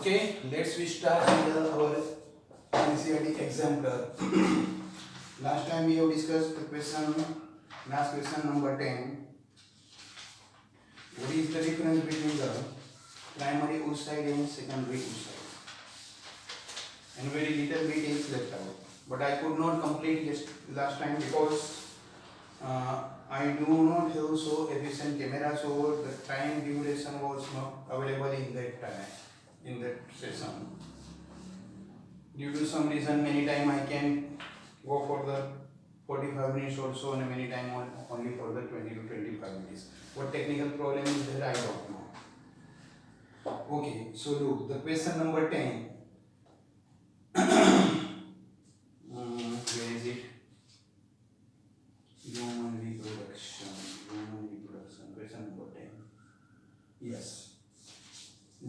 Okay, let's we start with our NCERT exemplar. Last time we have discussed the question, last question number 10. What is the difference between the primary oocyte and secondary oocyte? And very little bit is left out. But I could not complete just last time because I do not have so efficient camera, so the time duration was not available in that time, in that session. Due to some reason, many time I can go for the 45 minutes also, and many time only for the 20 to 25 minutes. What technical problem is there, I don't know. Okay, so look, the question number 10. Where is it? Human reproduction. Question number 10. Yes.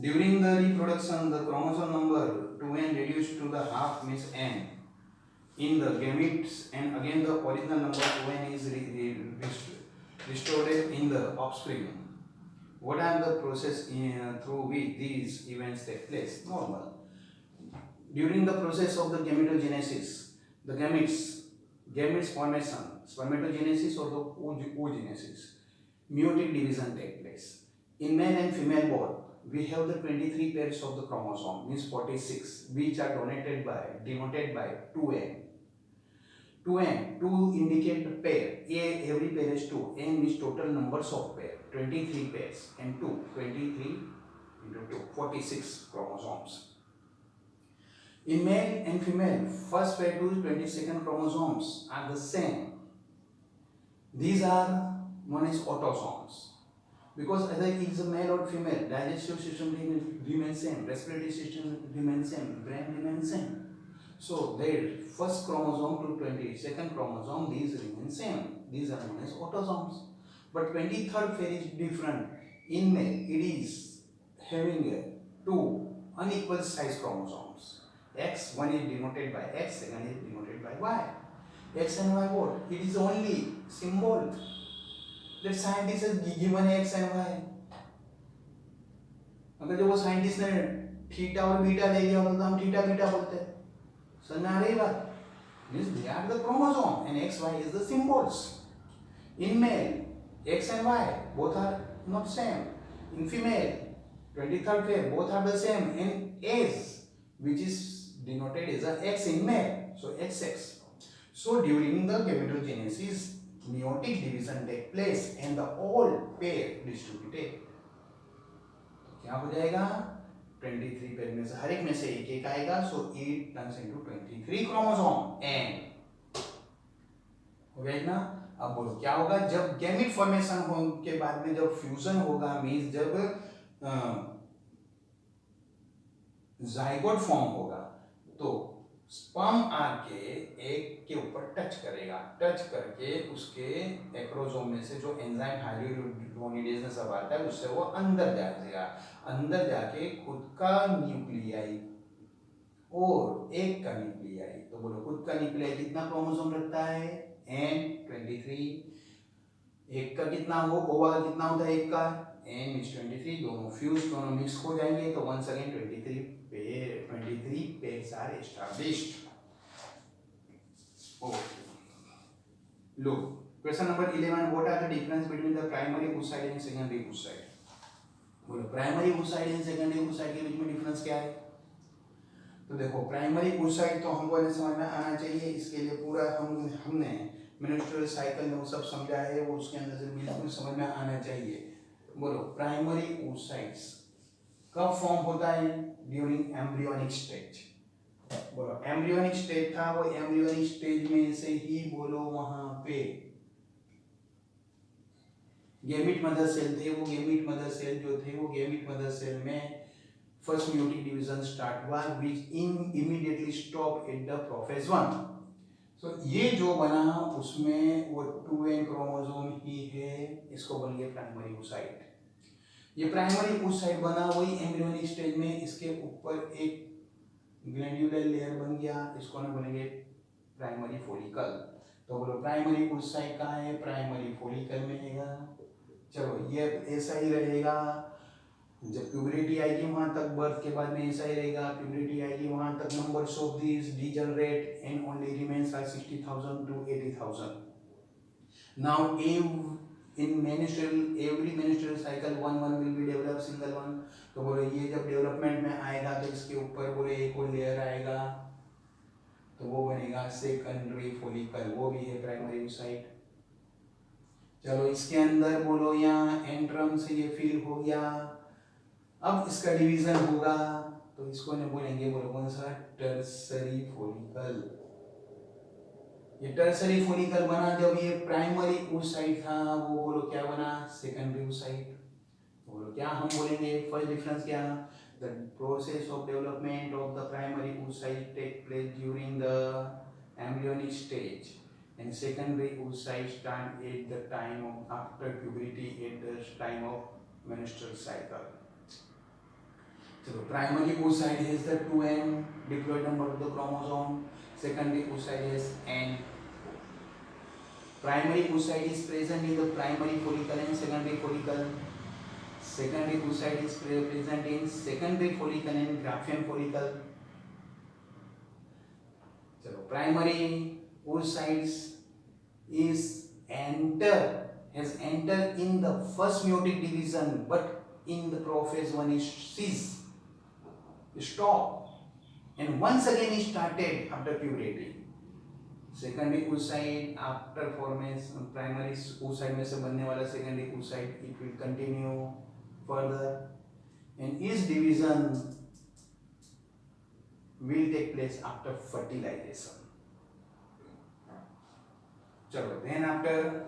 During the reproduction, the chromosome number 2n reduced to the half means n in the gametes, and again the original number 2n is restored in the offspring. What are the process through which these events take place? Normal. During the process of the gametogenesis, the gametes formation, spermatogenesis or the oogenesis, meiotic division take place. In male and female both, we have the 23 pairs of the chromosome, means 46, which are denoted by 2n. 2n, 2 indicate the pair, every pair is 2, n means total numbers of pair, 23 pairs, and 2, 23 into 2, 46 chromosomes. In male and female, first pair to 22nd chromosomes are the same. These are known as autosomes. Because either it is a male or female, digestive system remains same, respiratory system remains same, brain remains same. So their first chromosome to 22nd chromosome, these remain same. These are known as autosomes. But 23rd pair is different. In male, it is having two unequal size chromosomes. X, one is denoted by X, second is denoted by Y. X and Y what? It is only symbol. The scientist has given X and Y. अगर जो वो scientist ने theta और beta ले लिया होता तो हम थीटा बीटा बोलते हैं. समझ में आ रही बात? Means they are the chromosome and X, Y is the symbols. In male, X and Y both are not same. In female, 23rd pair both are the same in age, which is denoted as a X in male. So XX. So during the gametogenesis, meiotic division take place and the all pair distributed. तो क्या हो जाएगा? 23 pair में से हर एक में से एक एक आएगा, so it turns into 23 chromosome and हो गया ना. अब बोलो क्या होगा जब गैमेट फॉर्मेशन हो के बाद में जब फ्यूजन होगा, मींस जब जाइगोट फॉर्म होगा, तो स्पर्म आके एक के ऊपर टच करेगा, टच करके उसके एक्रोसोम में से जो एंजाइम हाइड्रोजनेज सब आता है उससे वो अंदर जाएगा, अंदर जाके खुद का न्यूक्लियाई और एक का न्यूक्लियाई. तो बोलो खुद का न्यूक्लियाई कितना क्रोमोसोम रखता है? n23. एक का कितना हो, ओवा का कितना होता है एक का? n is 23. दोनों फ्यूज, दोनों मिक्स हो जाएंगे तो once again 23 pairs are established. Okay. Look, question number 11. What are the difference between the primary oocyte and secondary oocyte? बोलो primary oocyte and secondary oocyte के बीच में डिफरेंस क्या है? तो देखो प्राइमरी oocyte तो हमको समझ में आना चाहिए. इसके लिए पूरा हमने मेंस्ट्रुअल साइकिल में वो सब समझा है, वो उसके अंदर से बिल्कुल समझ में आना चाहिए. बोलो प्राइमरी oocytes कब फॉर्म होता है? During embryonic stage. बोलो एम्ब्रियोनिक स्टेज था, वो एम्ब्रियोनिक स्टेज में से ही बोलो वहां पे गैमेट मदर सेल थे. वो गैमेट मदर सेल जो थे, वो गैमेट मदर सेल में फर्स्ट म्यूटिक डिवीजन स्टार्ट हुआ, which immediately stop at the prophase 1. सो ये जो बना उसमें वो 2n क्रोमोसोम ही है, इसको बोलेंगे प्राइमरी oocyte. ये प्राइमरी oocyte बना वही एम्ब्रियोनिक स्टेज में, इसके ऊपर एक ग्लैंड्यूलर लेयर बन गया, इसको ना बोलेंगे प्राइमरी फॉलिकल. तो बोलो प्राइमरी oocyte कहाँ है? प्राइमरी फॉलिकल में रहेगा. चलो ये ऐसा ही रहेगा. जब प्यूबरिटी आएगी वहां तक बर्थ के बाद में ऐसा ही रहेगा, प्यूबरिटी आएगी वहां तक numbers of these degenerate and only remains are 60,000 to 80,000. Now in menstrual every menstrual cycle one will be developed single one. तो बोले ये जब डेवलपमेंट में आएगा तो इसके ऊपर बोले एक और लेयर आएगा तो वो बनेगा सेकेंडरी फोलिकल, वो भी है प्राइमरी ओसाइट। चलो इसके अंदर बोलो यहाँ एंट्रम से ये फिल हो गया, अब इसका डिवीजन होगा तो इसको ने बोलेंगे बोलो कौन सा, टर्सरी फोलिकल। ये टर्सरी फोलिकल बना जब ये प्राइमरी ओसाइट था वो बोलो क्या बना, सेकेंडरी ओसाइट। बोलो क्या हम बोलेंगे फर्स्ट डिफरेंस क्या, the process of development of the primary oocyte take place during the embryonic stage and secondary oocyte start at the time of after puberty at the time of menstrual cycle. So the primary oocyte has the 2n diploid number of the chromosome, secondary oocyte has n. Primary oocyte is present in the primary follicle and secondary follicle. Secondary oocyte is present in secondary follicle and Graafian follicle. So primary oocytes has entered in the first meiotic division, but in the prophase one is ceased, stop, and once again is started after puberty. Secondary oocyte after formation primary oocyte में से बनने वाला secondary oocyte it will continue further and its division will take place after fertilization. चलो then after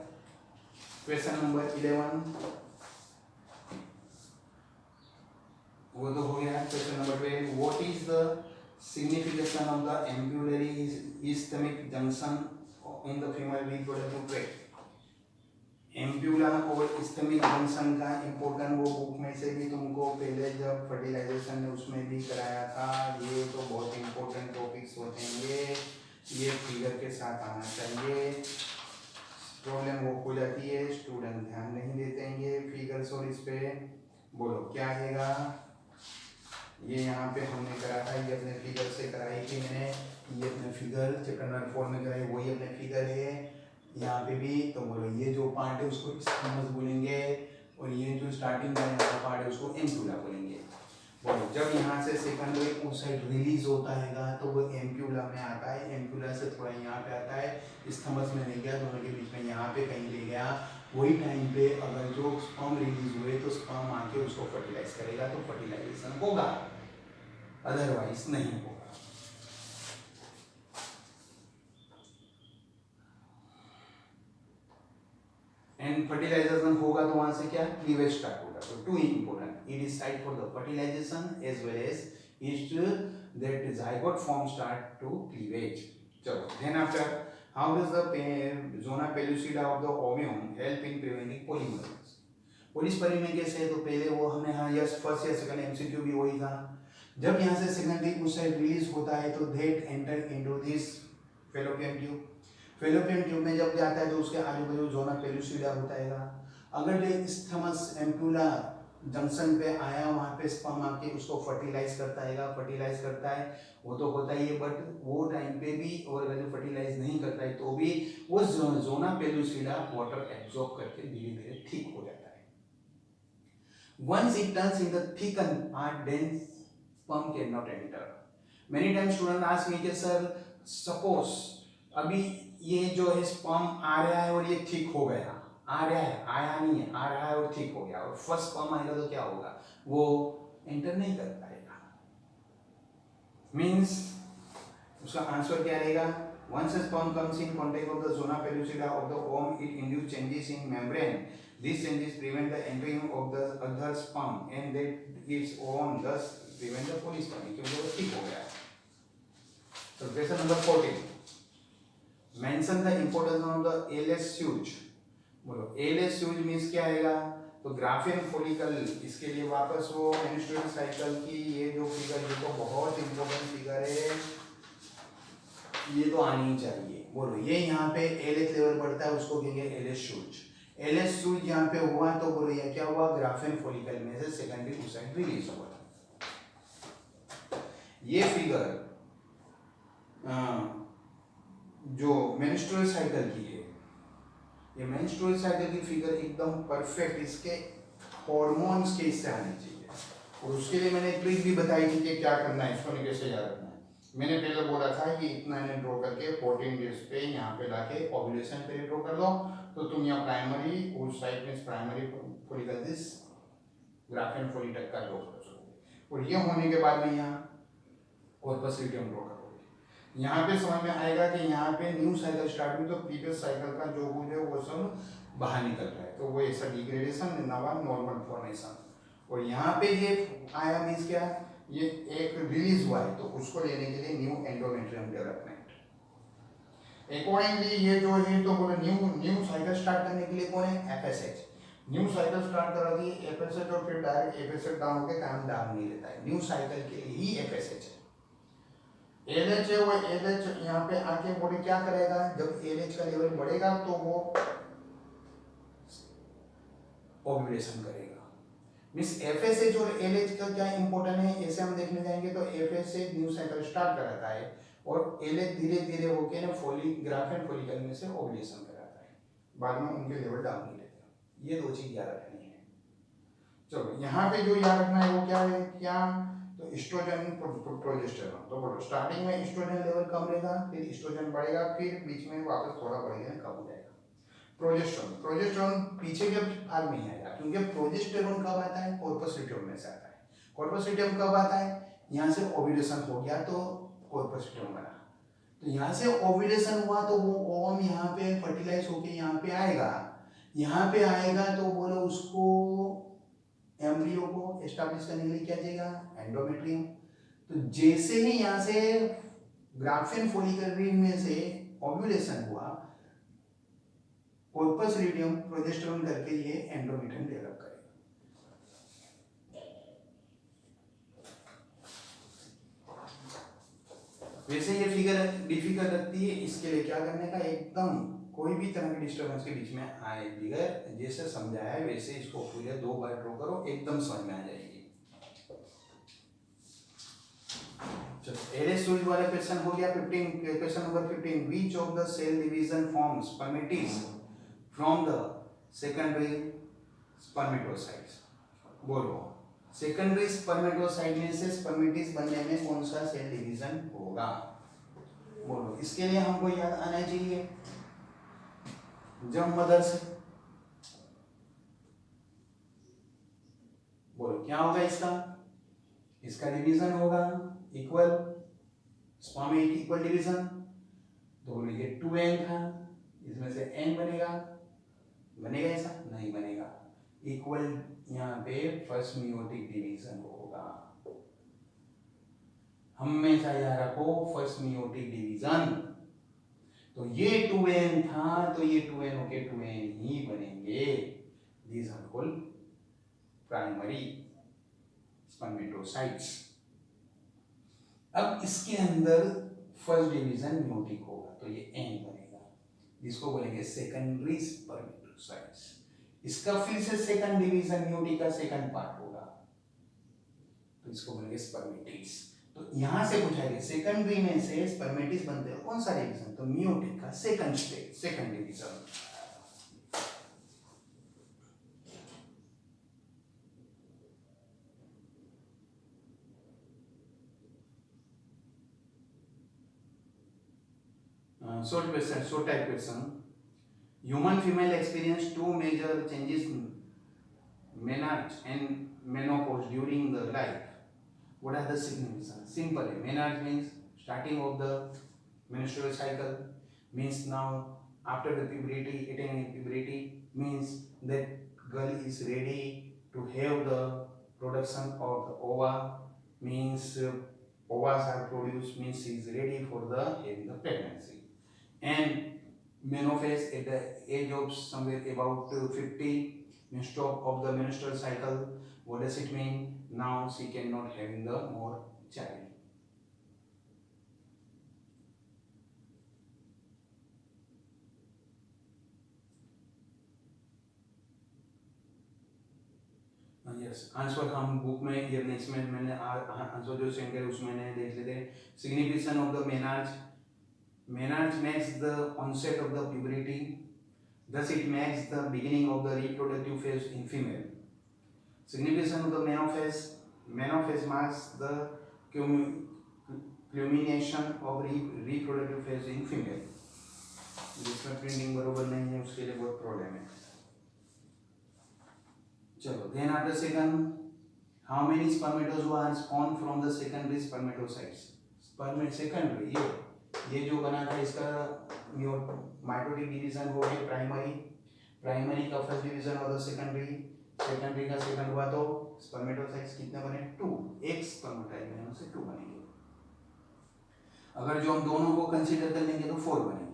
question number 11 वो तो हो गया। question number 12 what is the signification of the ambulatory ischemic junction in the female reproductive tract। Ampulla और इस्थेमिक junction का important वो book में से भी तुमको पहले जब फर्टिलाइजेशन ने उसमें भी कराया था। ये तो बहुत इम्पोर्टेंट टॉपिक्स होते हैं, ये फिगर के साथ आना चाहिए। प्रॉब्लम वो हो जाती है, स्टूडेंट ध्यान नहीं देते हैं ये फिगर्स और इस पे। बोलो क्या आएगा, ये यहाँ पे हमने करा था, ये अपने फिगर से कराई थी मैंने, ये अपने फिगर चैप्टर नंबर 4 में कराई, वही अपने फिगर है यहाँ पे भी। तो बोलो ये जो पार्ट है उसको इस्थेमस बोलेंगे और ये जो स्टार्टिंग करने वाला पार्ट है उसको एम्प्यूला बोलेंगे। बोलो जब यहाँ से सेकेंडरी oocyte रिलीज होता है तो वो एम्प्यूला में आता है, एम्प्यूला से थोड़ा यहाँ पे आता है, इस्थेमस में नहीं गया, दोनों के बीच में यहाँ पे कहीं ले गया। वही टाइम पे अगर जो स्पर्म रिलीज हुए तो स्पर्म आके उसको फर्टिलाइज करेगा तो फर्टिलाइजेशन होगा, अदरवाइज नहीं होगा। एंड फर्टिलाइजेशन होगा तो वहां से क्या क्लीवेज स्टार्ट होगा। तो two important, it is site for the fertilization as well as is that zygote form start to cleavage. चलो then after how does the zona pellucida of the ovum help in preventing polymerase. Polymerase है तो पहले वो हमने हाँ yes first या second MCQ भी वही था। जब यहाँ से सेकेंडरी oocyte रिलीज होता है तो that enter into this fallopian tube. Fallopian tube में जब जाता है तो उसके आजू बाजू जोना पेलुसिडा होता है। अगर ये इस्थेमस एम्प्यूला जंक्शन पे आया वहाँ पे स्पर्म आके उसको फर्टिलाइज करता है वो तो होता ही है, बट वो टाइम पे भी और अगर फर्टिलाइज नहीं करता है तो भी वो जोना पेलुसिडा वाटर एब्जॉर्ब करके धीरे धीरे ठीक हो जाता है। Once it turns in the thicken part then sperm can not enter. Many time student ask me कि सर सपोज अभी ये जो है स्पर्म आ रहा है और ये ठीक हो गया, आ रहा है, आया नहीं है, आ रहा है और ठीक हो गया, और फर्स्ट स्पर्म आएगा तो क्या होगा, वो एंटर नहीं कर पाएगा। मींस उसका आंसर क्या रहेगा, once a sperm comes in contact of the zona pellucida of the ovum it induces changes in membrane. These changes prevent the entry of the other sperm and that its ovum thus prevent the polyspermy, क्योंकि वो ठीक हो गया है। So question number 14, mention the importance of the ALS switch। बोलो ALS switch means क्या आएगा, तो ग्राफियन फॉलिकल, इसके लिए वापस वो मेंस्ट्रुअल साइकिल की ये जो फिगर, ये तो बहुत इंपॉर्टेंट फिगर है, ये तो आनी ही चाहिए। बोलो ये यहाँ पे एलएच लेवल बढ़ता है उसको कहेंगे एलएच स्विच। एलएच स्विच यहाँ पे हुआ तो बोलो ये क्या हुआ, ग्राफेन फॉलिकल में से सेकेंडरी oocyte रिलीज हुआ। ये फिगर जो मेंस्ट्रुअल साइकिल की है, ये मेंस्ट्रुअल साइकिल की फिगर एकदम परफेक्ट इसके हॉर्मोन्स के इससे आनी चाहिए। और उसके लिए मैंने ट्रिक भी बताई थी कि क्या करना है, इसको कैसे याद रखना है। मैंने पहले बोला था कि इतना इन्हें ड्रॉ करके 14 डेज पे यहाँ पे लाके ओव्यूलेशन पे ड्रॉ कर दो, तो तुम यहाँ प्राइमरी oocyte में प्राइमरी फॉलिकल दिस ग्राफेन फॉलिकल का ड्रॉ कर सकोगे। और ये होने के बाद में यहाँ कॉर्पस लुटियम ड्रॉ करोगे। यहाँ पे समझ में आएगा कि यहाँ पे न्यू साइकिल स्टार्ट हुई तो प्रीवियस साइकिल का जो कुछ है वो सब बाहर निकल रहा है, तो वो ऐसा डिग्रेडेशन नवा नॉर्मल फॉर्मेशन। और यहाँ पे ये आया मीन्स क्या, ये एक रिलीज हुआ है, तो उसको लेने के लिए न्यू एंडोमेट्रियम डेवलपमेंट। अकॉर्डिंगली ये जो है तो बोले न्यू साइकिल स्टार्ट करने के लिए कौन है, एफएसएच। न्यू साइकिल स्टार्ट करा दी एफएसएच और फिर डायरेक्ट एफएसएच डाउन होकर काम डाउन नहीं लेता है, न्यू साइकिल के लिए ही एफएसएच है। एलएच है वो एलएच यहाँ पे आके बॉडी क्या करेगा, जब एलएच का लेवल बढ़ेगा तो वो ओव्यूलेशन करेगा। मींस एफएसएच और एलएच का क्या इंपॉर्टेंट है, ऐसे हम देखने जाएंगे तो एफएसएच न्यू साइकिल स्टार्ट कराता है और एलएच धीरे धीरे होके ना ग्राफेन फॉलिकल में से ओव्यूलेशन कराता है, बाद में उनके लेवल डाउन नहीं लेते। ये दो चीज याद रखनी है। चलो यहाँ पे जो याद रखना है वो क्या है, क्या तो एस्ट्रोजन प्रोजेस्टेरॉन। तो बोलो स्टार्टिंग में एस्ट्रोजन लेवल कम रहेगा, फिर एस्ट्रोजन बढ़ेगा, फिर बीच में वापस थोड़ा बढ़ेगा, कम हो जाएगा। प्रोजेस्टेरॉन पीछे के भाग में आएगा, क्योंकि प्रोजेस्टेरॉन कब आता है, कॉर्पस लुटियम में से आता है। कॉर्पस लुटियम कब आता है, यहाँ से ओव्यूलेशन हो गया तो कॉर्पस लुटियम बना, तो यहाँ से ओव्यूलेशन हुआ तो वो ओवम यहाँ पे फर्टिलाइज होके यहाँ पे आएगा। यहाँ पे आएगा तो बोलो उसको एम्ब्रियो को एस्टैब्लिश करने के लिए क्या चाहिए, एंडोमेट्रियम। तो जैसे ही यहाँ से ग्राफेन फॉलिकल रिंग में से ओव्यूलेशन हुआ, कॉर्पस लुटियम प्रोजेस्टेरॉन करके ये एंडोमेट्रियम डेवलप करेगा। वैसे ये फिगर डिफिकल्ट लगती है, इसके लिए क्या करने का, एकदम कोई भी तरह की डिस्टर्बेंस के बीच में आए फिगर जैसे समझाया है वैसे इसको पूरे 2 बार ड्रॉ करो, एकदम समझ में आ जाएगी। एलएच स्विच वाला क्वेश्चन हो गया। 15 question number 15, which of the cell division forms spermatids from the secondary spermatocytes. बोलो सेकेंडरी स्पर्मेटोसाइट में से स्पर्मेटिस बनने में कौन सा सेल डिवीजन होगा। बोलो इसके लिए हमको याद आना चाहिए जब मदर से, बोलो क्या होगा इसका, इसका डिवीजन होगा इक्वल, स्पर्मेट इक्वल डिवीजन, तो बोलो ये 2n था, इसमें से n बनेगा, बनेगा ऐसा नहीं बनेगा, इक्वल यहाँ पे फर्स्ट मियोटिक डिवीजन होगा। हमेशा याद रखो फर्स्ट मियोटिक डिवीजन, तो ये 2n था तो ये 2n होके 2n ही बनेंगे, these are called primary spermatocytes. अब इसके अंदर फर्स्ट डिवीजन मियोटिक होगा तो ये n बनेगा, जिसको बोलेंगे सेकेंडरी स्पर्मेटोसाइट्स। इसका फिर से सेकंड डिवीजन मियोटिक का सेकंड पार्ट होगा, तो इसको बोलेंगे स्पर्मेटिस। तो यहां से पूछा सेकेंडरी में से स्पर्मेटिस बनते हैं कौन सा डिवीजन, तो मियोटिक का second stage, second division. short question, short type question. Human female experience 2 major changes, menarche and menopause during the life. What are the significance? Simple. Menarche means starting of the menstrual cycle, means now after the puberty, attaining puberty, means that girl is ready to have the production of the ova, means ovas are produced, means she is ready for the having the pregnancy. And menopause at the age of somewhere about 50, means stop of the menstrual cycle. What does it mean? Now she cannot having the more child. Yes answer हम book में ये next में मैंने answer जो send करे उसमें मैंने देख लेते हैं. Signification of the menarche makes the onset of the puberty, thus it marks the beginning of the reproductive phase in female. Signification of the menopause marks the culmination of reproductive phase in female. जिसमें printing बरोबर नहीं है उसके लिए बहुत problem है. चलो then after second, how many spermatozoa are spawned from the secondary spermatocytes? secondary ये जो बना था इसका माइटोटिक डिवीजन हो गया प्राइमरी का फर्स्ट डिवीजन और सेकेंडरी का सेकंड हुआ तो स्पर्मेटोसाइट्स कितने बने 2. एक स्पर्मेटाइड में से 2 बनेंगे. अगर जो हम दोनों को कंसीडर कर लेंगे तो 4 बनेंगे.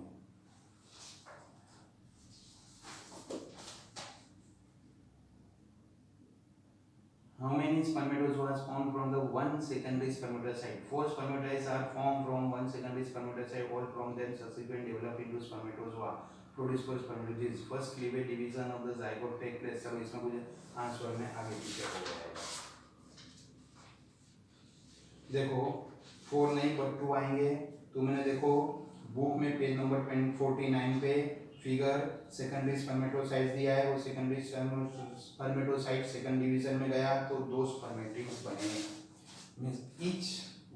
How many spermatozoa are spawned from the one secondary spermatocyte? 4 spermatocytes are formed from one secondary spermatocyte. All from them subsequently develop into spermatozoa. Produce for spermatogenesis. First cleavage division of the zygote take place. चलो इसमें कुछ answer में आगे पीछे हो जाएगा. देखो 4 नहीं but 2 आएंगे. तो मैंने देखो बुक में पेज नंबर 49 पे फिगर सेकेंडरी स्पर्मेटोसाइट्स दिया है. वो सेकेंडरी स्पर्मेटोसाइट सेकंड डिवीजन में गया तो 2 स्पर्मेटिड्स बने. मींस ईच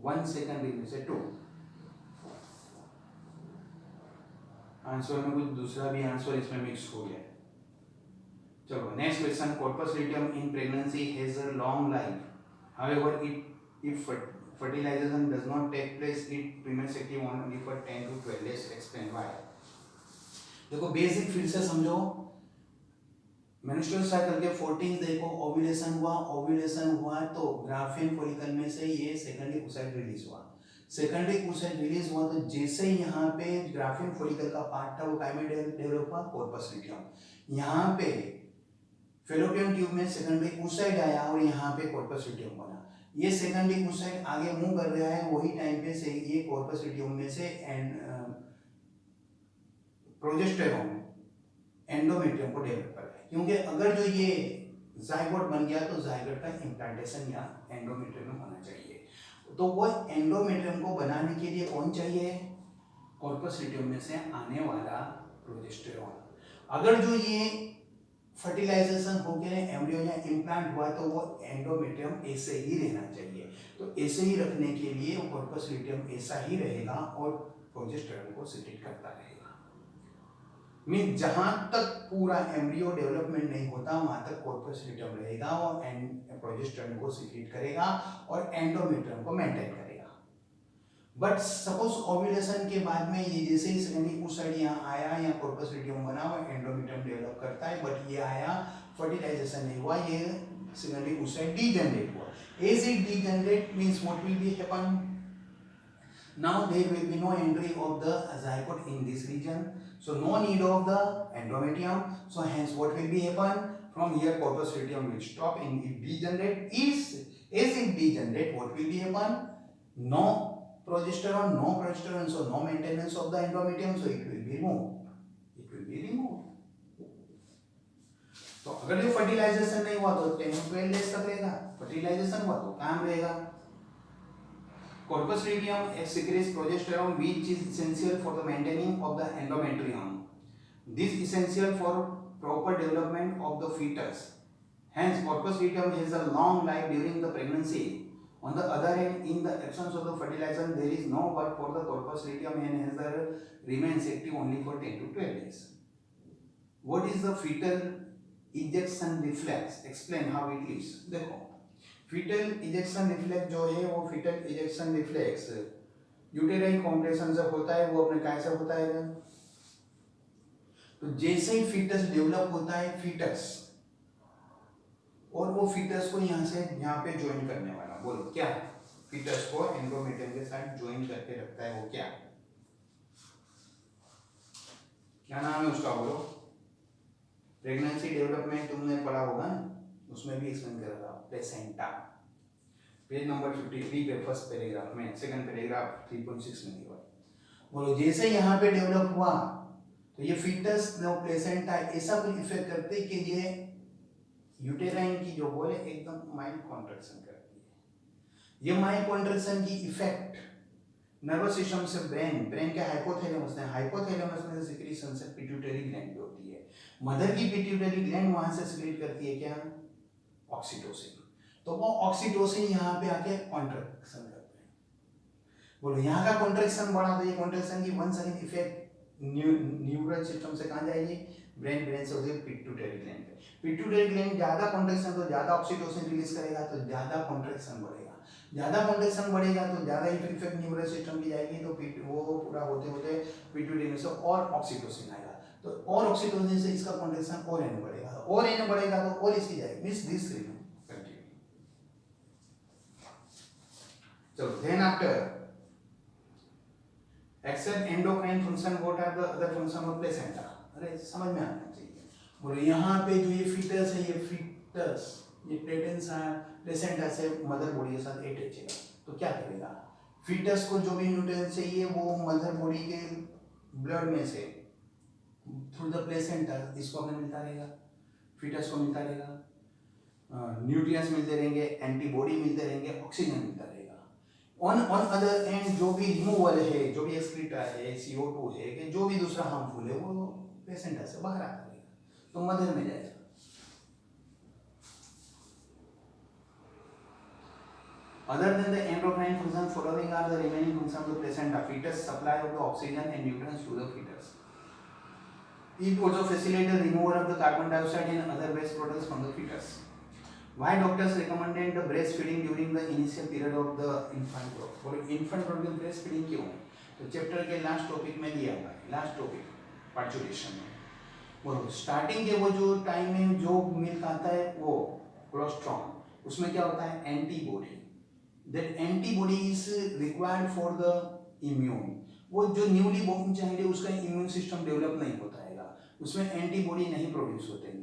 1 सेकेंडरी में से 2. आंसर में कुछ दूसरा भी आंसर इसमें मिक्स हो गया. चलो next question. Corpus luteum in pregnancy has a long life. However if fertilization does not take place, it remains active only for 10 to 12 days. Explain why. देखो बेसिक फिर से समझो. मेंस्ट्रुअल साइकिल के 14 day को ovulation हुआ तो Graafian follicle में से ये सेकेंडरी oocyte रिलीज हुआ तो जैसे ही यहाँ पे ग्राफियन फॉलिकल का पार्ट था वो काय में डेवलप हुआ कॉर्पस लुटियम. यहाँ पे फेलोपियन ट्यूब में सेकेंडरी oocyte आया और यहाँ पे कॉर्पस लुटियम बना. ये सेकेंडरी oocyte आगे मूव कर रहा है. वही टाइम पे से ये कॉर्पस लुटियम में से प्रोजेस्टेरॉन एंडोमेट्रियम को डेवलप कर रहा है. क्योंकि अगर जो ये जाइगोट बन गया तो जाइगोट का इम्प्लांटेशन या एंडोमेट्रियम में होना चाहिए. तो वो एंडोमेट्रियम को बनाने के लिए कौन चाहिए? कॉर्पस लुटियम में से आने वाला प्रोजेस्टेरॉन. अगर जो ये फर्टिलाइजेशन हो गया एम्ब्रियो या इम्प्लांट हुआ तो वो एंडोमेट्रियम ऐसे ही रहना चाहिए. तो ऐसे ही रखने के लिए वो कॉर्पस लुटियम ऐसा ही रहेगा और प्रोजेस्टेरॉन को सिक्रीट करता रहेगा. मीन जहां तक पूरा एम्ब्रियो डेवलपमेंट नहीं होता वहां तक कॉर्पस लुटियम रहेगा और प्रोजेस्टेरॉन को सिक्रीट करेगा और एंडोमेट्रियम को मेंटेन करेगा. बट सपोज ओव्यूलेशन के बाद में ये जैसे ही सेकेंडरी oocyte यहाँ आया या कॉर्पस लुटियम बना और एंडोमेट्रियम डेवलप करता है. बट ये आया फर्टिलाइजेशन नहीं हुआ, ये सेकेंडरी oocyte डीजनरेट हुआ. As it degenerate means what will be happen? Now there will be no entry of the zygote in this region, so no need of the endometrium. So hence what will be happen? From here corpus luteum will stop and it degenerate. As it degenerate, what will be happen? No progesterone, so no maintenance of the endometrium, so it will be removed. तो अगर जो fertilisation नहीं हुआ तो 10 to 12 days तक रहेगा. Fertilisation हुआ तो काम रहेगा. Corpus luteum secretes progesterone which is essential for the maintaining of the endometrium. This is essential for proper development of the fetus. Hence, corpus luteum has a long life during the pregnancy. On the other hand, in the absence of the fertilization, there is no work for the corpus luteum and hence remains active only for 10 to 12 days. What is the fetal ejection reflex? Explain how it is. देखो fetal ejection reflex जो है वो fetal ejection reflex uterine compression जब होता है वो अपने कैसे होता है. तो जैसे ही फीटस डेवलप होता है फीटस और वो फीटस को यहाँ से यहाँ पे ज्वाइन करने वाला बोलो क्या फीटस को एंडोमेट्रियम के साथ ज्वाइन करके रखता है वो क्या नाम है उसका बोलो. प्रेगनेंसी डेवलपमेंट तुमने पढ़ा होगा ना उसमें भी एक्सप्लेन करा था. प्लेसेंटा पेज नंबर 53 पे फर्स्ट पैराग्राफ में सेकंड पैराग्राफ 3.6 में दिया. बोलो जैसे यहाँ पे डेवलप हुआ तो ये फीटस जो प्लेसेंटा ऐसा कुछ इफेक्ट करते कि ये यूटेराइन की जो वॉल है एकदम माइल्ड कॉन्ट्रैक्शन करती है। ये माइल्ड कॉन्ट्रैक्शन की इफेक्ट नर्वस सिस्टम से ब्रेन के हाइपोथैलेमस में सिक्रीशन से पिट्यूटरी ग्लैंड पे होती है। मदर की पिट्यूटरी ग्लैंड वहां से सिक्रीट करती है क्या, ऑक्सीटोसिन। तो वो ऑक्सीटोसिन यहाँ पे आके कॉन्ट्रैक्शन करते हैं। बोलो यहाँ का कॉन्ट्रैक्शन बढ़ा तो ये कॉन्ट्रैक्शन की one second effect neural system से कहाँ जाएगी, ब्रेन से होती है पिट्यूटरी ग्लैंड पे। पिट्यूटरी ग्लैंड ज्यादा कॉन्ट्रैक्शन तो ज्यादा ऑक्सीटोसिन रिलीज करेगा, तो ज्यादा कॉन्ट्रैक्शन बढ़ेगा। ज्यादा कॉन्ट्रैक्शन बढ़ेगा तो ज्यादा इफेक्ट न्यूरल सिस्टम की जाएगी, तो वो पूरा होते होते पिट्यूटरी में से और ऑक्सीटोसिन आएगा, तो और ऑक्सीटोसिन से इसका कॉन्ट्रैक्शन और एन बढ़ेगा, और एन बढ़ेगा तो और इसकी जाएगी, मींस दिस रिदम कंटिन्यू। चलो then after except endocrine function what are the other function of placenta. अरे समझ में आना चाहिए। बोलो यहाँ पे जो ये फीटस है, ये फीटस ये प्लेसेंटा से मदर बॉडी के साथ अटैच है, तो क्या करेगा, फीटस को जो भी न्यूट्रिएंट्स चाहिए वो मदर बॉडी के ब्लड में से थ्रू द प्लेसेंटा इसको हमें मिलता रहेगा, फीटस को मिलता रहेगा, न्यूट्रिएंट्स मिलते रहेंगे, एंटीबॉडी मिलते रहेंगे, ऑक्सीजन मिलता रहेगा। ऑन अदर एंड जो भी रिमूवल है, जो भी एक्सक्रीटा है, CO2 है, कि जो भी दूसरा हार्मफुल है वो प्लेसेंटा से बाहर आता रहेगा, तो मदर में जाएगा। Other than the endocrine function, following are the remaining functions of the placenta: fetus supply of the oxygen and nutrients to the fetus. It also facilitates the removal of the carbon dioxide and other waste products from the fetus. Why doctors recommended the breastfeeding during the initial period of the infant growth? बोलो infant growth में breastfeeding क्यों है? तो chapter के last topic में दिया हुआ है, लास्ट टॉपिक पार्चुरेशन में। बोलो स्टार्टिंग के वो जो टाइम में जो मिल्क आता है वो कोलेस्ट्रॉल, उसमें क्या होता है, antibody. That antibody is required for the immune. वो जो न्यूली बॉर्न चाइल्ड है उसका इम्यून सिस्टम डेवलप नहीं होता है, उसमें एंटीबॉडी नहीं प्रोड्यूस होते हैं,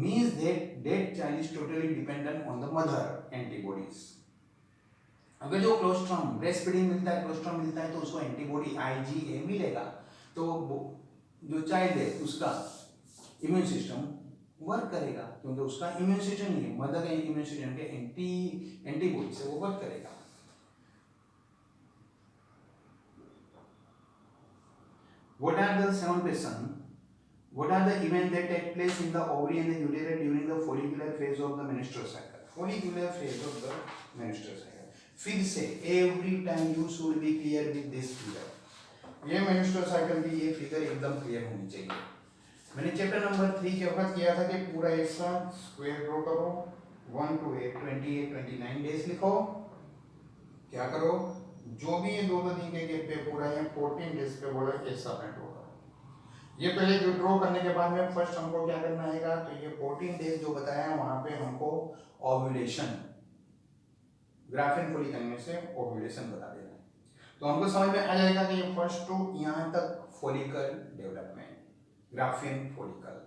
means that child is totally dependent on the mother antibodies. अगर जो कोलेस्ट्रॉल ब्रेस्ट फीडिंग मिलता है, कोलेस्ट्रॉल मिलता है, तो उसको एंटीबॉडी IgA मिलेगा, तो जो चाइल्ड है उसका इम्यून सिस्टम वर्क करेगा, क्योंकि उसका इम्यून सिस्टम नहीं है, मदर का इम्यून सिस्टम के एंटीबॉडी से वो वर्क करेगा। What are the 7 questions? What are the events that take place in the ovary and the uterus during the follicular phase of the menstrual cycle? Follicular phase of the menstrual cycle. फिर से every time you should be clear with this figure. ये menstrual cycle की ये figure एकदम clear होनी चाहिए। मैंने chapter number 3 के वक्त किया था कि पूरा एक साथ स्क्वायर ड्रॉ करो, 1 to 8 28 29 डेज लिखो। क्या करो, जो भी ये दो दिन के गैप पे पूरा ये 14 डेज पे बोला ऐसा पैटर्न होगा। ये पहले जो ड्रॉ करने के बाद में फर्स्ट हमको क्या करना है, तो ये 14 डेज जो बताया वहां पे हमको ओव्यूलेशन, ग्राफिन फॉलिकल में से ओव्यूलेशन बता देना है, तो हमको समझ में आ जाएगा कि ये फर्स्ट टू यहाँ तक follicle development, Graafian follicle,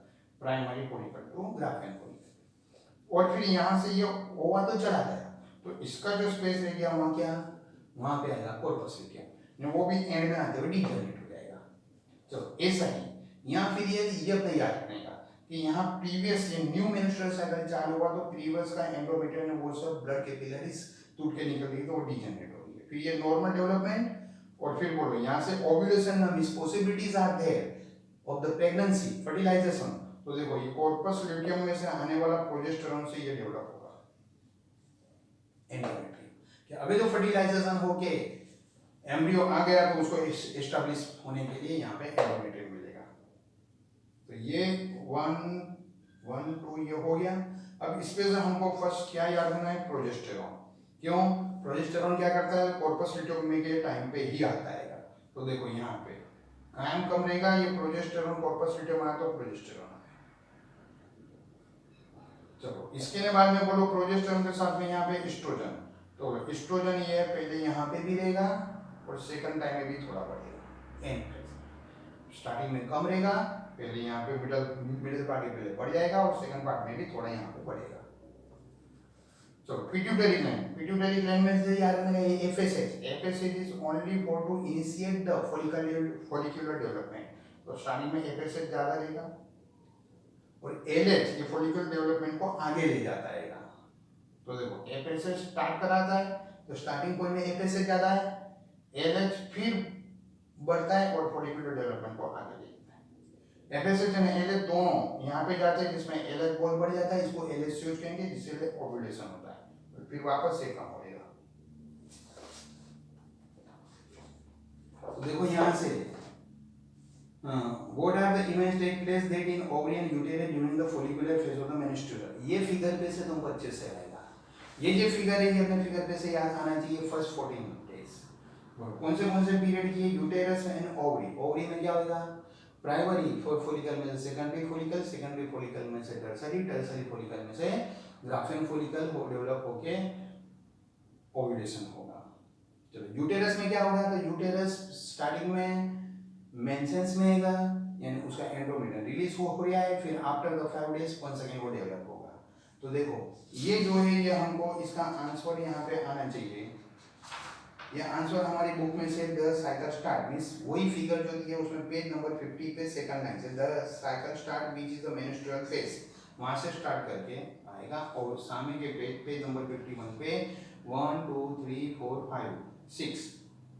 primary follicle to Graafian follicle, और फिर यहाँ से ये ओवा तो चला गया, तो इसका जो स्पेस रह गया वहाँ क्या, वहाँ पे आएगा कॉर्पस लुटियम, वो भी एंड में आते हुए डीजनरेट हो जाएगा। चलो ऐसा ही यहाँ फिर ये अपने याद रखने का कि यहाँ प्रीवियस ये न्यू मेंस्ट्रुअल साइकिल चालू हुआ, तो प्रीवियस का एंडोमेट्रियम वो सब ब्लड कैपिलरीज टूट के निकल गई, तो वो डीजनरेट हो गई, फिर ये नॉर्मल डेवलपमेंट, और फिर बोलो यहाँ से ovulation means possibilities are there of the pregnancy, fertilisation, तो देखो ये कॉर्पस ल्यूटियम में से आने वाला प्रोजेस्टेरोन से ये डेवलप होगा एंडोमेट्रियम। क्या अभी तो फर्टिलाइजेशन होके एम्ब्रियो आ गया, तो उसको एस्टैब्लिश होने के लिए यहाँ पे एंडोमेट्रियम मिलेगा। तो ये 1 1 2 ये हो गया। अब इसमें से हमको फर्स्ट क्या याद रखना है, प्रोजेस्टेरोन। क्यों, प्रोजेस्टेरोन क्या करता है, कॉर्पस ल्यूटियम के टाइम पे ही आता है, तो देखो यहाँ पे कायम कम रहेगा, ये प्रोजेस्टेरोन कॉर्पस ल्यूटियम आया तो प्रोजेस्टेरोन आया। चलो इसके बाद में बोलो प्रोजेस्टेरोन के साथ में यहाँ पे एस्ट्रोजन, तो एस्ट्रोजन ये पहले यहाँ पे भी रहेगा और सेकंड टाइम में भी थोड़ा बढ़ेगा, स्टार्टिंग में कम रहेगा, पहले यहाँ पे मिडिल पार्ट पहले बढ़ जाएगा और सेकंड पार्ट में भी थोड़ा यहाँ पे बढ़ेगा। चलो पिट्यूटरी ग्लैंड में से याद रखना है FSH is only for to initiate the follicular development, तो स्टार्टिंग में FSH ज्यादा रहेगा, और LH ये फॉलिकुलर डेवलपमेंट को आगे ले जाता है। तो देखो FH से स्टार्ट कराता है, तो स्टार्टिंग पॉइंट में FH से ज्यादा है, LH फिर बढ़ता है और फॉलिकुलर डेवलपमेंट को आगे ले जाता है। FSH और LH दोनों यहाँ पे जाते हैं, जिसमें LH बहुत बढ़ जाता है, इसको LH यूज करेंगे, जिससे ओव्यूलेशन होता है, फिर वापस से कम होएगा। तो देखो यहाँ से what are the events take place that in ovary and uterus during the follicular phase of the menstrual। ये फिगर पे से तुमको अच्छे से आएगा। ये जो फिगर है ये अपने फिगर पे से याद आना चाहिए। फर्स्ट 14 डेज कौन से पीरियड की है? Uterus and ovary. ओवरी में क्या होगा? प्राइमरी फॉलिकल में से सेकेंडरी फॉलिकल, सेकेंडरी फॉलिकल में से टर्सरी, टर्सरी फॉलिकल में से ग्राफिन फॉलिकल हो डेवलप होके ओव्यूलेशन होगा। चलो यूटेरस में क्या होगा? तो यूटेरस स्टार्टिंग में मेंसेंस में होगा, यानी उसका एंड्रोमेट्रियम रिलीज हो रहा है, फिर after the 5 days one second वो डेवलप होगा। तो देखो ये जो है ये हमको इसका आंसर यहाँ पे आना चाहिए। ये आंसर हमारी बुक में से द साइकिल स्टार्ट मींस वही फिगर जो दिया उसमें पेज नंबर 50 पे सेकंड लाइन से the cycle start which is the menstrual phase, वहां से स्टार्ट करके आएगा। और सामने के पेज नंबर 51 पे 1 2 3 4 5 6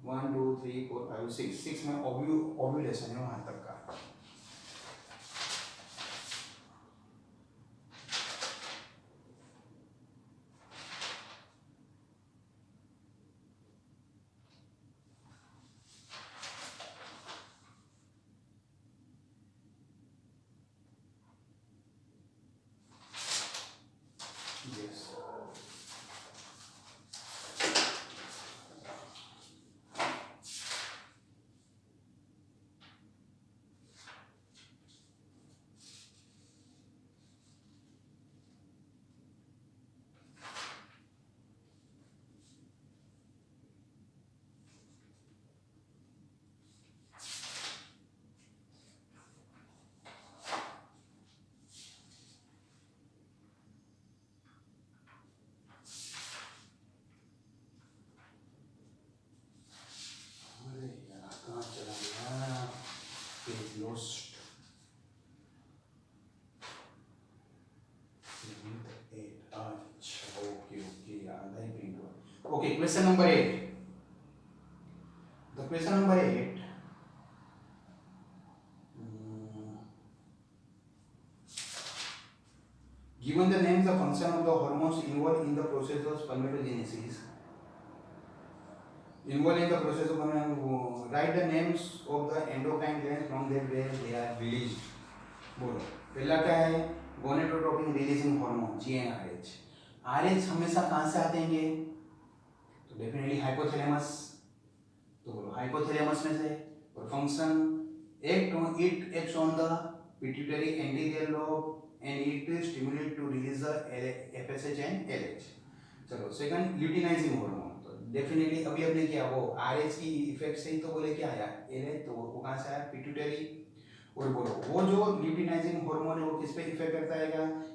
1 2 3 4 5 6 में ओव्यूलेशन है वहां तक का। Yes. अरे यार कहाँ चला गया? Page lost. अच्छा ओके ओके आधा ही प्रिंट हुआ। Okay question number 8। The question number 8. Given the names of function of the hormones involved in the process of spermatogenesis, write the names of the endocrine glands from that where they are released. बोलो पहला क्या है? Gonadotropin releasing hormone GnRH। RH हमेशा कहाँ से आते हैं? तो डेफिनेटली हाइपोथैलेमस। तो बोलो हाइपोथैलेमस में से। और function it acts on the pituitary anterior lobe and it stimulates to release the FSH and LH। चलो सेकंड ल्यूटिनाइजिंग हार्मोन। तो डेफिनेटली अभी हमने किया वो RH की इफेक्ट से ही तो बोले क्या आया LH, तो वो कहाँ से आया? पिट्यूटरी। और बोलो वो जो ल्यूटिनाइजिंग हार्मोन है वो किस पे इफेक्ट करता है?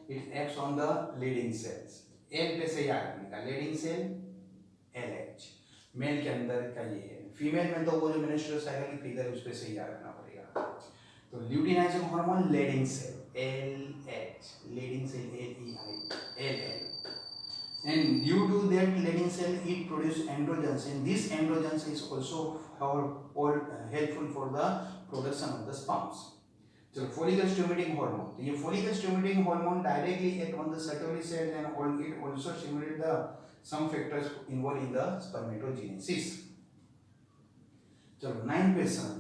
It acts on the Leydig cells. L पे से याद रखने का, लीडिंग सेल LH। मेल के अंदर का ये है, फीमेल में तो वो जो मेंस्ट्रुअल साइकिल की फिगर है उस पे से ही याद रखना पड़ेगा। तो luteinizing hormone Leydig cell LH, Leydig cell LL, and due to that leading cell it produce androgens, and this androgens is also helpful for the production of the sperms। चलो follicle stimulating hormone। तो ये follicle stimulating hormone directly act on the Sertoli cells and it also stimulate the some factors involved in the spermatogenesis। चलो 9th question।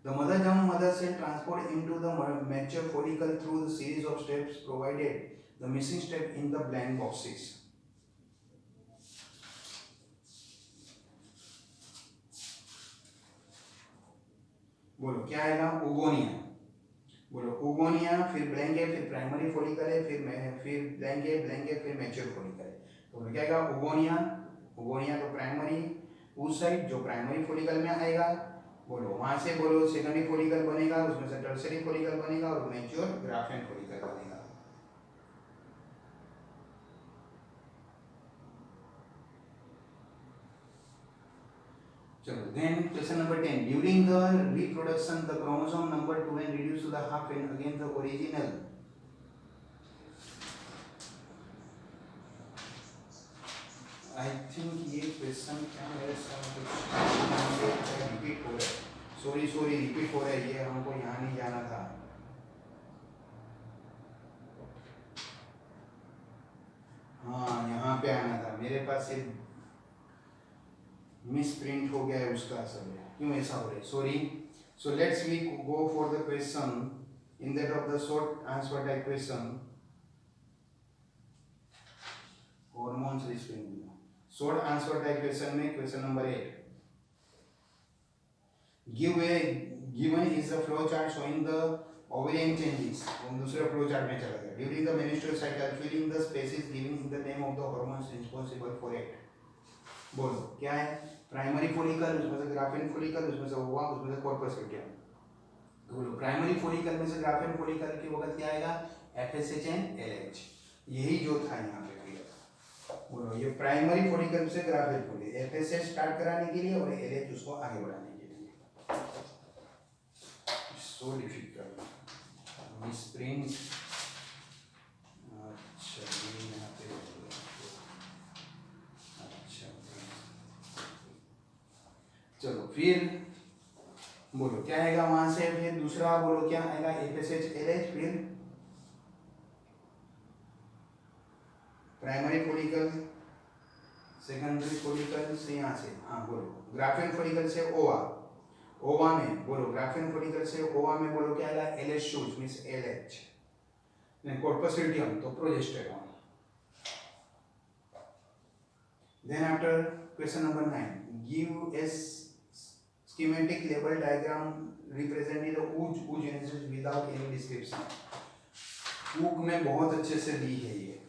The mother cell transport into the mature follicle through the series of steps provided the missing step in the blank boxes। बोलो क्या आएगा? Oogonia. बोलो oogonia, फिर blank है, फिर primary follicle है, फिर ब्लैंक है, फिर मैच्योर फॉलिकल है। तो बोलो क्या आएगा? ओगोनिया। ओगोनिया तो प्राइमरी उस साइड जो प्राइमरी फॉलिकल में आएगा। बोलो वहां से बोलो सेकेंडरी फॉलिकल बनेगा, उसमें से टर्सरी फॉलिकल बनेगा और मैच्योर ग्राफिन फॉलिकल बनेगा। चलो then question number 10। during the reproduction the chromosome number 2 and reduced to the half and again the original I think ये क्वेश्चन क्या मेरे साथ रिपीट हो रहा है, सॉरी रिपीट हो रहा है, ये हमको यहाँ नहीं जाना था। हाँ यहाँ पे आना था, मेरे पास ये मिस प्रिंट हो गया है उसका असल में, क्यों ऐसा हो रहा है, sorry. So let's we go for the question in that of the short answer type question, hormones रिस्पिंग शॉर्ट आंसर टाइप क्वेश्चन में question number 8, given is a flow chart showing the ovarian changes, हम दूसरे flow chart में चला गया, during the menstrual cycle filling the spaces giving the name of the hormones responsible for it। बोलो क्या है, primary follicle, उसमें से ग्राफिन फॉलिकल, उसमें से ओवा, उसमें से कॉर्पस लुटियम। तो बोलो प्राइमरी फॉलिकल में से ग्राफिन फॉलिकल के वक्त क्या आएगा, FSHN LH, यही जो था यहाँ पे क्लियर। बोलो ये प्राइमरी फॉलिकल से ग्राफिन फॉलिकल, FSH स्टार्ट कराने के लिए और LH उसको आगे बढ़ाने के लिए। So difficult misprint. अच्छा ये यहाँ पे, अच्छा चलो फिर बोलो क्या आएगा वहां से, फिर दूसरा बोलो क्या आएगा, FSH LH, फिर प्राइमरी फॉलिकल, सेकेंडरी फॉलिकल से यहाँ से, हाँ बोलो ग्राफिन फॉलिकल से ओवा, ओवा में बोलो ग्राफिन फॉलिकल से ओवा में बोलो क्या आएगा, LH शूज मींस LH, नहीं कॉर्पस लुटियम तो progesterone. Then after question number 9, give as schematic label diagram representing the oogenesis without any description। ऊग में बहुत अच्छे से दी है, ये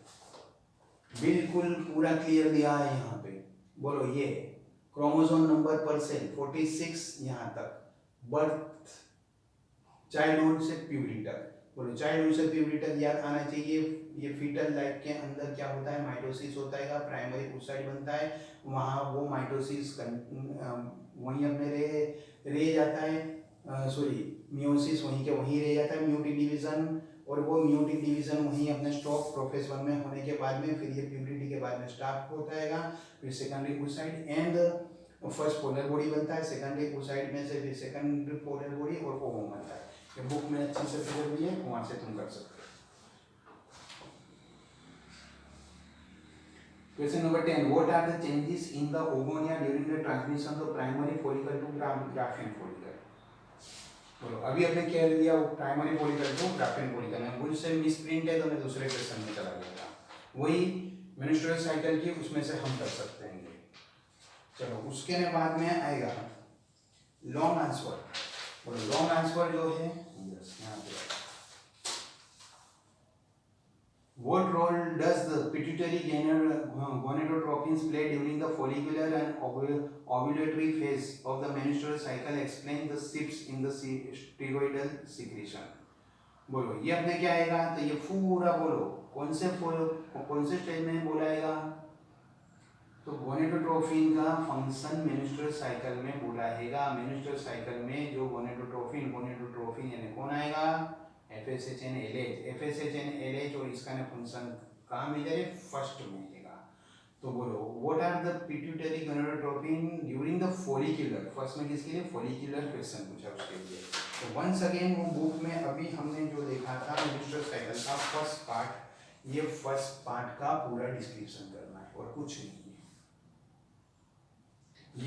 बिल्कुल पूरा क्लियर दिया है यहाँ पे। बोलो ये क्रोमोसोम नंबर पर सेल 46 यहाँ तक, बर्थ चाइल्डहुड से प्यूबर्टी तक, बोलो चाइल्डहुड से प्यूबर्टी तक याद आना चाहिए। ये फीटल लाइफ के अंदर क्या होता है, माइटोसिस होता है, प्राइमरी oocyte बनता है, वहाँ वो माइटोसिस वहीं अपने रह जाता है, सॉरी मियोसिस वहीं के वहीं रह जाता है, म्यूटिक डिवीजन, और वो म्यूटिक डिवीजन वहीं अपने स्टॉप प्रोफेस 1 में होने के बाद में फिर ये प्यूबर्टी के बाद में स्टॉप होता है, फिर secondary oocyte and first polar body बनता है, सेकेंडरी oocyte में से फिर सेकेंडरी पोलर बॉडी और ओवम बनता है। ये बुक में अच्छी से फिगर दी है, वहाँ से तुम कर सकते हो। Question number 10, what are the changes in the oogonia during the transmission of primary follicle to graphene follicle? बोलो अभी अपने क्या दिया, वो primary follicle to Graafian follicle में, मुझसे मिसप्रिंट है तो मैं दूसरे क्वेश्चन में चला गया, वही मेंस्ट्रुअल साइकिल की उसमें से हम कर सकते हैं। चलो उसके बाद में आएगा लॉन्ग आंसर। बोलो लॉन्ग आंसर जो है यहाँ पे, what role does the pituitary gonadotropins play during the follicular and ovulatory phase of the menstrual cycle? Explain the shifts in the steroidal secretion। बोलो ये अपने क्या आएगा, तो ये पूरा बोलो कौन से स्टेज में बोलाएगा, तो गोनेडोट्रोफिन का फंक्शन मेंस्ट्रुअल साइकिल में बोलाएगा। मेंस्ट्रुअल साइकिल में जो गोनेडोट्रोफिन यानी कौन आएगा, FSHN LH, और इसका फंक्शन कहाँ में जाए, फर्स्ट में आएगा। तो बोलो what are the pituitary gonadotrophin during the follicular, first में किसके लिए, फॉलिक्यूलर क्वेश्चन पूछा उसके लिए। तो वंस अगेन वो बुक में अभी हमने जो देखा था मेंस्ट्रुअल साइकिल का फर्स्ट पार्ट, ये फर्स्ट पार्ट का पूरा डिस्क्रिप्शन करना है और कुछ नहीं है।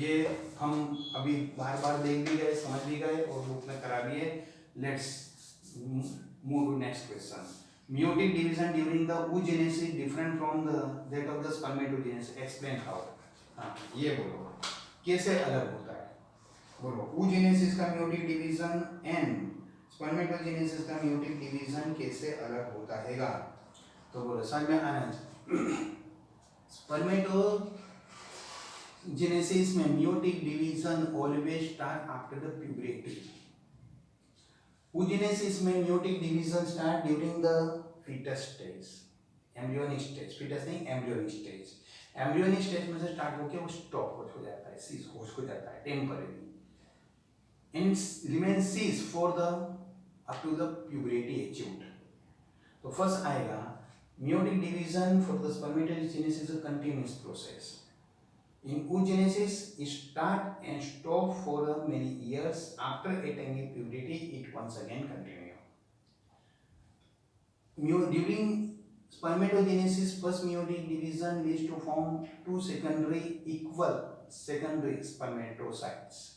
ये हम अभी बार बार देख भी गए, समझ भी गए और बुक में करा भी है। Let's move to next question। Meiotic division during the oogenesis different from that of the spermatogenesis, explain how। हाँ ये बोलो कैसे अलग होता है, बोलो oogenesis का meiotic division एंड spermatogenesis का meiotic division कैसे अलग होता हैगा। तो बोलो समझ में आना चाहिए। spermatogenesis में meiotic division always start after the puberty। oogenesis में meiotic division start during the fetus stage, embryonic stage, fetus नहीं embryonic stage, embryonic stage में से start होके वो stop हो जाता है, cease हो जाता है temporarily, and remains cease for the up to the puberty achieved। तो first आएगा meiotic division for the spermatogenesis is a continuous process। In oogenesis, it start and stop for many years. After attaining puberty, it once again continue. During spermatogenesis, first meiotic division leads to form two equal secondary spermatocytes.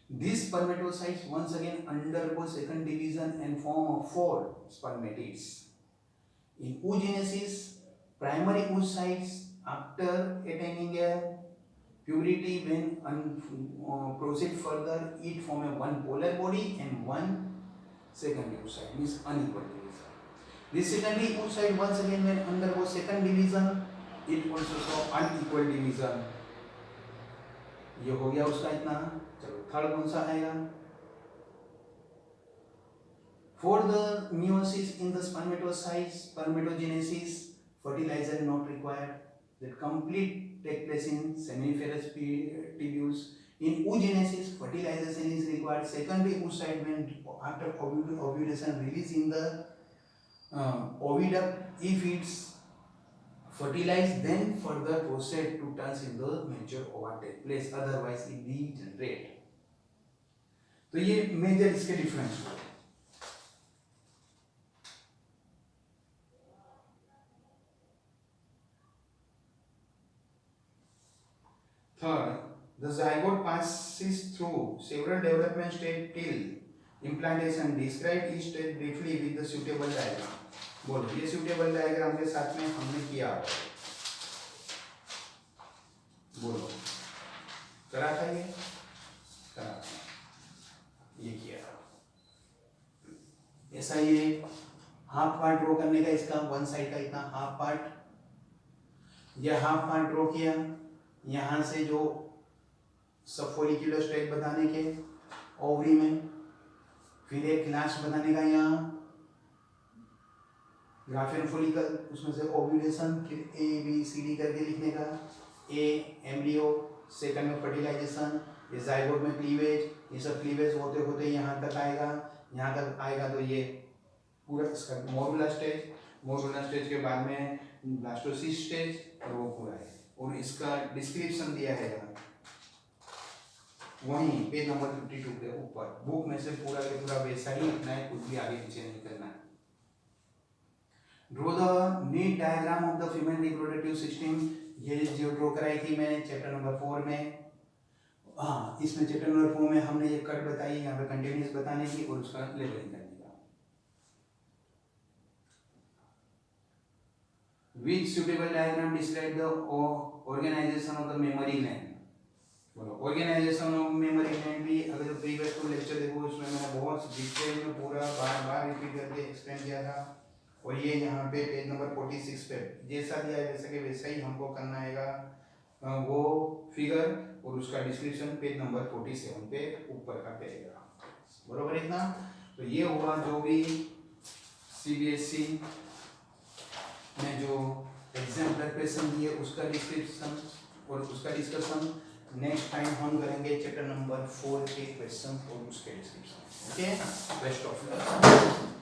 These spermatocytes once again undergo second division and form 4 spermatids. In oogenesis, primary oocytes after attaining a puberty when proceed further, it form a one polar body and one secondary oocyte, means unequal division. This secondary oocyte once again when undergo second division, it also show unequal division. ये हो गया उसका इतना. चलो third कौन सा आएगा? For the meiosis in the spermatocytes, spermatogenesis, fertilizer not required. That complete take place in seminiferous tubules. In oogenesis, fertilization is required. Secondary oocyte when after ovulation release in the oviduct. If it's fertilized, then further proceed to turns in the mature ova take place. Otherwise, it degenerate. तो ये major इसके difference हुए. Third, the zygote passes through several development stages till implantation. Describe each stage briefly with the suitable diagram. बोलो ये suitable diagram के साथ में हमने किया. बोलो करा था ये? करा था. ये किया. ऐसा ये हाफ पार्ट ड्रॉ करने का, इसका वन साइड का इतना हाफ पार्ट, यह हाफ पार्ट ड्रॉ किया. यहाँ से जो सब फॉलिक्यूलर स्टेज बताने के ओवरी में, फिर एक लास्ट बताने का यहाँ ग्राफियन फॉलिकल, उसमें से ओव्यूलेशन, फिर ए बी सी डी करके लिखने का. ए एम्ब्रियो, सेकंड में फर्टिलाइजेशन, ये जाइगोट में क्लीवेज, ये सब क्लीवेज होते होते यहाँ तक आएगा. यहाँ तक आएगा तो ये पूरा इसका मोरुला स्टेज, मोरुला स्टेज के बाद में ब्लास्टोसिस स्टेज, और वो पूरा है. और इसका डिस्क्रिप्शन दिया है वहीं पेज नंबर 52 के ऊपर. बुक में से पूरा के पूरा वैसा ही लिखना है, कुछ भी आगे पीछे नहीं करना है. Draw the NEET diagram of the female reproductive system. ये जो ड्रॉ कराई थी मैंने चैप्टर नंबर 4 में. हाँ, इसमें चैप्टर नंबर 4 में हमने ये कट बताई यहाँ पे कंटिन्यूस बताने की और उसका लेबलिंग करने का. Which suitable diagram describe the organization of the mammary gland? बोलो ऑर्गेनाइजेशन ऑफ मेमोरी ग्लैंड भी अगर प्रीवियस को लेक्चर देखो उसमें मैंने बहुत डिटेल में पूरा बार रिपीट करके एक्सप्लेन किया था. और ये यहाँ पे पेज नंबर 46 पे जैसा दिया है वैसा के वैसा ही हमको करना है वो फिगर, और उसका डिस्क्रिप्शन पेज नंबर 47 पे ऊपर का पेरेगा. बरोबर इतना. तो ये हुआ जो भी CBSE में जो एग्जाम प्रिपरेशन दिए उसका डिस्क्रिप्शन और उसका डिस्कशन. नेक्स्ट टाइम हम करेंगे चैप्टर नंबर 4 के क्वेश्चन और उसके description. Okay, best of luck.